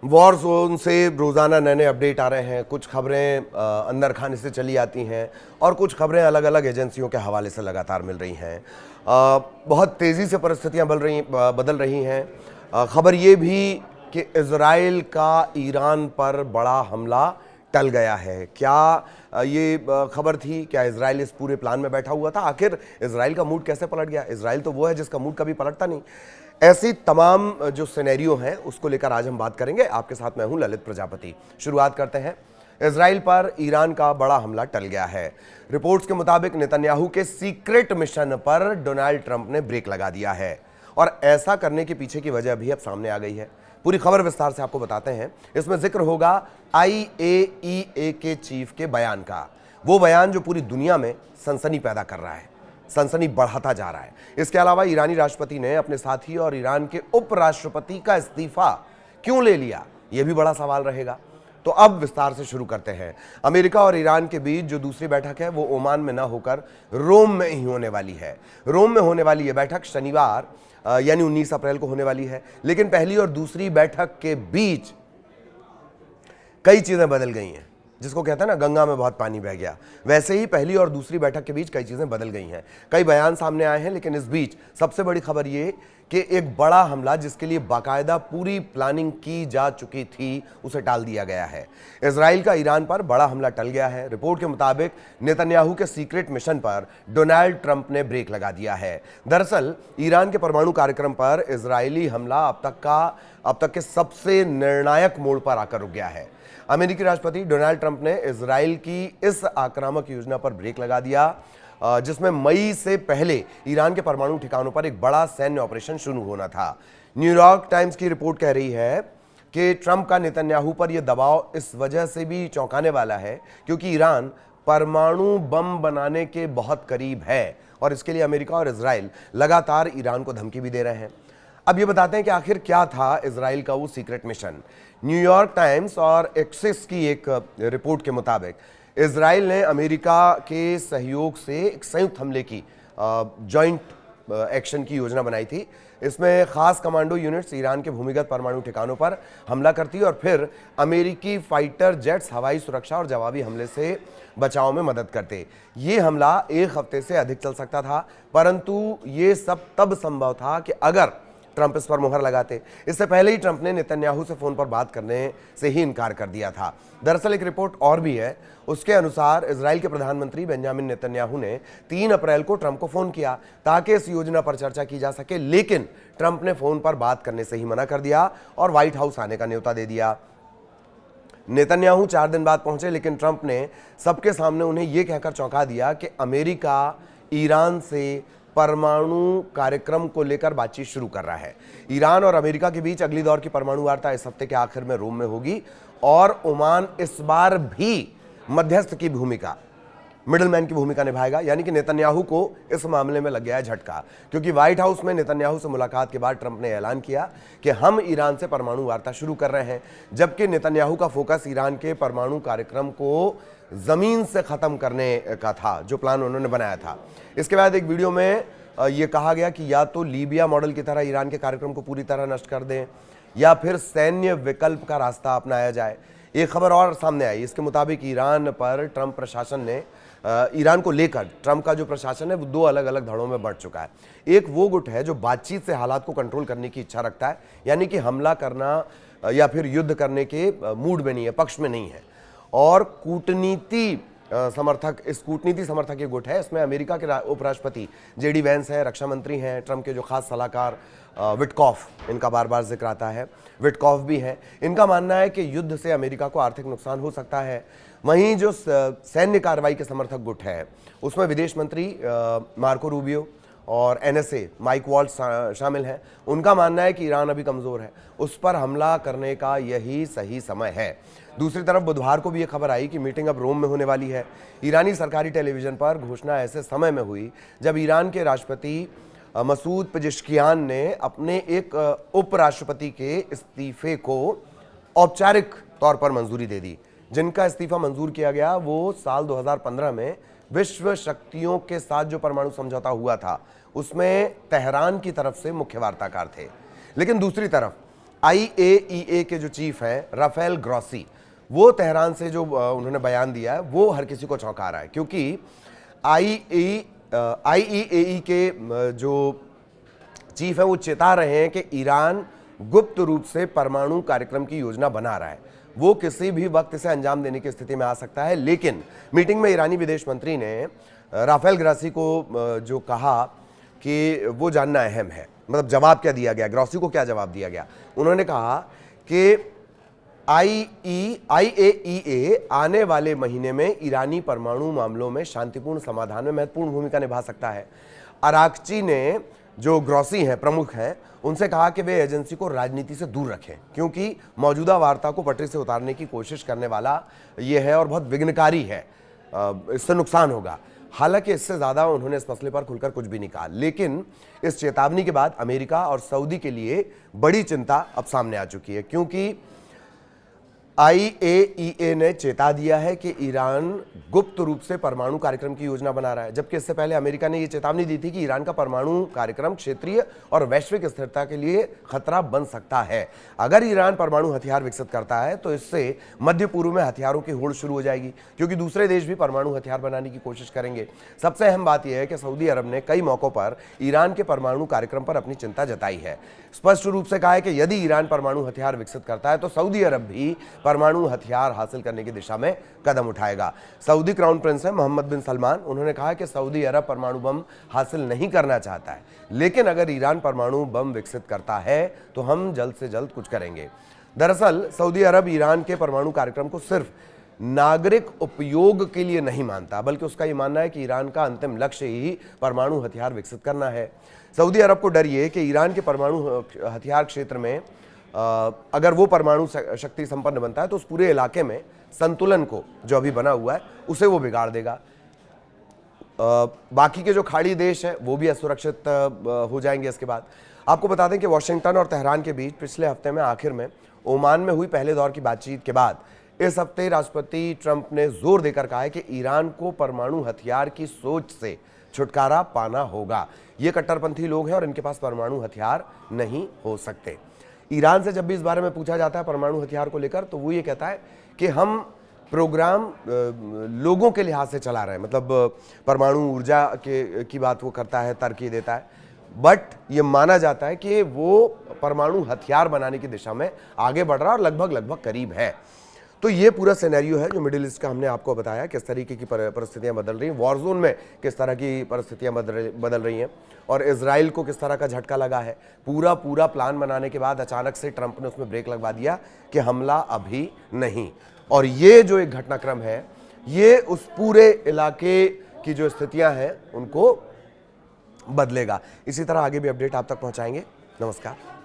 War zone से रोज़ाना नए नए अपडेट आ रहे हैं। कुछ खबरें अंदर खाने से चली आती हैं और कुछ खबरें अलग अलग एजेंसियों के हवाले से लगातार मिल रही हैं। बहुत तेज़ी से परिस्थितियां बदल रही हैं। खबर ये भी कि इजराइल का ईरान पर बड़ा हमला टल गया है। क्या ये खबर थी? क्या इजराइल इस पूरे प्लान में बैठा हुआ था? आखिर इजराइल का मूड कैसे पलट गया? इजराइल तो वो है जिसका मूड कभी पलटता नहीं। ऐसी तमाम जो सिनेरियो हैं उसको लेकर आज हम बात करेंगे। आपके साथ मैं हूं ललित प्रजापति। शुरुआत करते हैं। इजराइल पर ईरान का बड़ा हमला टल गया है। रिपोर्ट्स के मुताबिक नेतन्याहू के सीक्रेट मिशन पर डोनाल्ड ट्रंप ने ब्रेक लगा दिया है और ऐसा करने के पीछे की वजह भी अब सामने आ गई है। पूरी खबर विस्तार से आपको बताते हैं। इसमें जिक्र होगा IAEA के चीफ के बयान का, वो बयान जो पूरी दुनिया में सनसनी पैदा कर रहा है, सनसनी बढ़ाता जा रहा है। इसके अलावा ईरानी राष्ट्रपति ने अपने साथी और ईरान के उपराष्ट्रपति का इस्तीफा क्यों ले लिया, यह भी बड़ा सवाल रहेगा। तो अब विस्तार से शुरू करते हैं। अमेरिका और ईरान के बीच जो दूसरी बैठक है वो ओमान में न होकर रोम में ही होने वाली है। रोम में होने वाली यह बैठक शनिवार यानी 19 अप्रैल को होने वाली है। लेकिन पहली और दूसरी बैठक के बीच कई चीजें बदल गई हैं। जिसको कहते हैं ना, गंगा में बहुत पानी बह गया, वैसे ही पहली और दूसरी बैठक के बीच कई चीजें बदल गई हैं। कई बयान सामने आए हैं, लेकिन इस बीच सबसे बड़ी खबर ये कि एक बड़ा हमला जिसके लिए बाकायदा पूरी प्लानिंग की जा चुकी थी उसे टाल दिया गया है। इजराइल का ईरान पर बड़ा हमला टल गया है। रिपोर्ट के मुताबिक नेतन्याहू के सीक्रेट मिशन पर डोनाल्ड ट्रंप ने ब्रेक लगा दिया है। दरअसल ईरान के परमाणु कार्यक्रम पर इजरायली हमला अब तक के सबसे निर्णायक मोड़ पर आकर रुक गया है। अमेरिकी राष्ट्रपति डोनाल्ड ट्रंप ने इजराइल की इस आक्रामक योजना पर ब्रेक लगा दिया, जिसमें मई से पहले ईरान के परमाणु ठिकानों पर एक बड़ा सैन्य ऑपरेशन शुरू होना था। न्यूयॉर्क टाइम्स की रिपोर्ट कह रही है कि ट्रंप का नेतन्याहू पर यह दबाव इस वजह से भी चौंकाने वाला है क्योंकि ईरान परमाणु बम बनाने के बहुत करीब है और इसके लिए अमेरिका और इजराइल लगातार ईरान को धमकी भी दे रहे हैं। अब ये बताते हैं कि आखिर क्या था इजराइल का वो सीक्रेट मिशन। न्यूयॉर्क टाइम्स और एक्सिस की एक रिपोर्ट के मुताबिक इजराइल ने अमेरिका के सहयोग से एक संयुक्त हमले की जॉइंट एक्शन की योजना बनाई थी। इसमें खास कमांडो यूनिट्स ईरान के भूमिगत परमाणु ठिकानों पर हमला करती और फिर अमेरिकी फाइटर जेट्स हवाई सुरक्षा और जवाबी हमले से बचाव में मदद करते। ये हमला एक हफ्ते से अधिक चल सकता था, परंतु ये सब तब संभव था कि अगर ट्रंप इस पर मुहर लगाते। इससे पहले ही ट्रंप ने नेतन्याहू से फोन पर बात करने से ही इनकार कर दिया था। दरअसल एक रिपोर्ट और भी है। उसके अनुसार इजराइल के प्रधानमंत्री बेंजामिन नेतन्याहू ने 3 अप्रैल को ट्रंप को फोन किया ताकि इस योजना पर चर्चा की जा सके, लेकिन ट्रंप ने फोन पर बात करने से ही मना कर दिया और व्हाइट हाउस आने का न्योता दे दिया। नेतन्याहू 4 दिन बाद पहुंचे, लेकिन ट्रंप ने सबके सामने उन्हें यह कहकर चौंका दिया कि अमेरिका ईरान से परमाणु कार्यक्रम को लेकर बातचीत शुरू कर रहा है। ईरान और अमेरिका के बीच अगली दौर की परमाणु वार्ता इस हफ्ते के आखिर में रोम में होगी और ओमान इस बार भी मध्यस्थ की भूमिका, मिडलमैन की भूमिका निभाएगा। यानी कि नेतन्याहू को इस मामले में लग गया है झटका, क्योंकि व्हाइट हाउस में नेतन्याहू से मुलाकात के बाद ट्रंप ने ऐलान किया कि हम ईरान से परमाणु वार्ता शुरू कर रहे हैं, जबकि नेतन्याहू का फोकस ईरान के परमाणु कार्यक्रम को जमीन से खत्म करने का था, जो प्लान उन्होंने बनाया था। इसके बाद एक वीडियो में यह कहा गया कि या तो लीबिया मॉडल की तरह ईरान के कार्यक्रम को पूरी तरह नष्ट कर दें या फिर सैन्य विकल्प का रास्ता अपनाया जाए। एक खबर और सामने आई। इसके मुताबिक ईरान पर ट्रंप प्रशासन ने ईरान को लेकर ट्रंप का जो प्रशासन है वो 2 अलग अलग धड़ों में बढ़ चुका है। एक वो गुट है जो बातचीत से हालात को कंट्रोल करने की इच्छा रखता है, यानी कि हमला करना या फिर युद्ध करने के मूड में नहीं है, पक्ष में नहीं है। और कूटनीति समर्थक ये गुट है। इसमें अमेरिका के उपराष्ट्रपति JD वैंस हैं, रक्षा मंत्री हैं, ट्रंप के जो खास सलाहकार विटकॉफ, इनका बार बार जिक्र आता है, विटकॉफ भी हैं। इनका मानना है कि युद्ध से अमेरिका को आर्थिक नुकसान हो सकता है। वहीं जो सैन्य कार्रवाई के समर्थक गुट है उसमें विदेश मंत्री मार्को रूबियो और NSA माइक वॉल्ट्ज शामिल हैं। उनका मानना है कि ईरान अभी कमजोर है, उस पर हमला करने का यही सही समय है। दूसरी तरफ बुधवार को भी यह खबर आई कि मीटिंग अब रोम में होने वाली है। ईरानी सरकारी टेलीविजन पर घोषणा ऐसे समय में हुई जब ईरान के राष्ट्रपति मसूद पेजेश्कियान ने अपने एक उपराष्ट्रपति के इस्तीफे को औपचारिक तौर पर मंजूरी दे दी। जिनका इस्तीफा मंजूर किया गया वो साल 2015 में विश्व शक्तियों के साथ जो परमाणु समझौता हुआ था उसमें तेहरान की तरफ से मुख्य वार्ताकार थे। लेकिन दूसरी तरफ IAEA के जो चीफ हैं राफेल ग्रॉसी, वो तेहरान से जो उन्होंने बयान दिया है वो हर किसी को चौंका रहा है, क्योंकि IAEA के जो चीफ है वो चेता रहे हैं कि ईरान गुप्त रूप से परमाणु कार्यक्रम की योजना बना रहा है, वो किसी भी वक्त इसे अंजाम देने की स्थिति में आ सकता है। लेकिन मीटिंग में ईरानी विदेश मंत्री ने राफेल ग्रासी को जो कहा कि वो जानना अहम है, मतलब जवाब क्या दिया गया, ग्रॉसी को क्या जवाब दिया गया। उन्होंने कहा कि IAEA आने वाले महीने में ईरानी परमाणु मामलों में शांतिपूर्ण समाधान में महत्वपूर्ण भूमिका निभा सकता है। अराक्ची ने, जो ग्रॉसी हैं, प्रमुख हैं, उनसे कहा कि वे एजेंसी को राजनीति से दूर रखें, क्योंकि मौजूदा वार्ता को पटरी से उतारने की कोशिश करने वाला ये है और बहुत विघ्नकारी है, इससे नुकसान होगा। हालांकि इससे ज्यादा उन्होंने इस मसले पर खुलकर कुछ भी नहीं कहा, लेकिन इस चेतावनी के बाद अमेरिका और सऊदी के लिए बड़ी चिंता अब सामने आ चुकी है, क्योंकि IAEA ने चेता दिया है कि ईरान गुप्त रूप से परमाणु कार्यक्रम की योजना बना रहा है, जबकि इससे पहले अमेरिका ने यह चेतावनी दी थी कि ईरान का परमाणु कार्यक्रम क्षेत्रीय और वैश्विक स्थिरता के लिए खतरा बन सकता है। अगर ईरान परमाणु हथियार विकसित करता है तो इससे मध्य पूर्व में हथियारों की होड़ शुरू हो जाएगी, क्योंकि दूसरे देश भी परमाणु हथियार बनाने की कोशिश करेंगे। सबसे अहम बात यह है कि सऊदी अरब ने कई मौकों पर ईरान के परमाणु कार्यक्रम पर अपनी चिंता जताई है, स्पष्ट रूप से कहा है कि यदि ईरान परमाणु हथियार विकसित करता है तो सऊदी अरब भी परमाणु हथियार हासिल करने की दिशा में कदम उठाएगा। सऊदी क्राउन प्रिंस है मोहम्मद बिन सलमान, उन्होंने कहा कि सऊदी अरब परमाणु बम हासिल नहीं करना चाहता है, लेकिन अगर ईरान परमाणु बम विकसित करता है तो हम जल्द से जल्द कुछ करेंगे। दरअसल सऊदी अरब ईरान के परमाणु कार्यक्रम को सिर्फ नागरिक उपयोग के लिए नहीं मानता, बल्कि उसका यह मानना है कि ईरान का अंतिम लक्ष्य ही परमाणु हथियार विकसित करना है। सऊदी अरब को डर ये कि ईरान के परमाणु हथियार क्षेत्र में अगर वो परमाणु शक्ति संपन्न बनता है तो उस पूरे इलाके में संतुलन को, जो अभी बना हुआ है, उसे वो बिगाड़ देगा। बाकी के जो खाड़ी देश हैं वो भी असुरक्षित हो जाएंगे। इसके बाद आपको बता दें कि वॉशिंगटन और तेहरान के बीच पिछले हफ्ते में आखिर में ओमान में हुई पहले दौर की बातचीत के बाद इस हफ्ते राष्ट्रपति ट्रंप ने जोर देकर कहा है कि ईरान को परमाणु हथियार की सोच से छुटकारा पाना होगा। ये कट्टरपंथी लोग हैं और इनके पास परमाणु हथियार नहीं हो सकते। ईरान से जब भी इस बारे में पूछा जाता है परमाणु हथियार को लेकर, तो वो ये कहता है कि हम प्रोग्राम लोगों के लिहाज से चला रहे हैं, मतलब परमाणु ऊर्जा की बात वो करता है, तर्क देता है, बट ये माना जाता है कि वो परमाणु हथियार बनाने की दिशा में आगे बढ़ रहा है और लगभग करीब है। तो ये पूरा सिनेरियो है जो मिडिल ईस्ट का हमने आपको बताया, किस तरीके की परिस्थितियां बदल रही हैं, वॉर जोन में किस तरह की परिस्थितियां बदल रही हैं और इजराइल को किस तरह का झटका लगा है। पूरा प्लान बनाने के बाद अचानक से ट्रंप ने उसमें ब्रेक लगवा दिया कि हमला अभी नहीं। और ये जो एक घटनाक्रम है ये उस पूरे इलाके की जो स्थितियां हैं उनको बदलेगा। इसी तरह आगे भी अपडेट आप तक पहुंचाएंगे। नमस्कार।